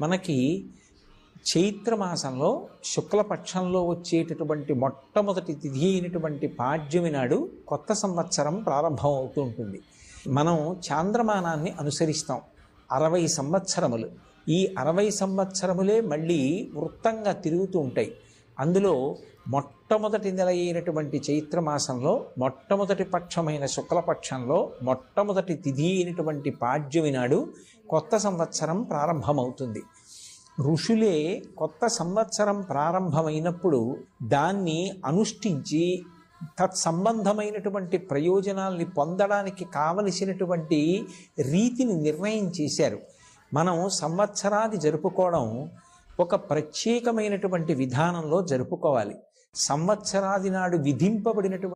మనకి చైత్రమాసంలో శుక్లపక్షంలో వచ్చేటటువంటి మొట్టమొదటి తిథి అయినటువంటి పాడ్యమి నాడు కొత్త సంవత్సరం ప్రారంభం అవుతూ ఉంటుంది. మనం చాంద్రమానాన్ని అనుసరిస్తాం 60 సంవత్సరములు. ఈ 60 సంవత్సరములే మళ్ళీ వృత్తంగా తిరుగుతూ ఉంటాయి. అందులో మొట్టమొదటి నెల అయినటువంటి చైత్రమాసంలో మొట్టమొదటి పక్షమైన శుక్లపక్షంలో మొట్టమొదటి తిథి అయినటువంటి పాడ్యమి నాడు కొత్త సంవత్సరం ప్రారంభమవుతుంది. ఋషులే కొత్త సంవత్సరం ప్రారంభమైనప్పుడు దాన్ని అనుష్ఠించి తత్సంబంధమైనటువంటి ప్రయోజనాల్ని పొందడానికి కావలసినటువంటి రీతిని నిర్ణయం చేశారు. మనం సంవత్సరాది జరుపుకోవడం ఒక ప్రత్యేకమైనటువంటి విధానంలో జరుపుకోవాలి. సంవత్సరాది నాడు విధింపబడినటువంటి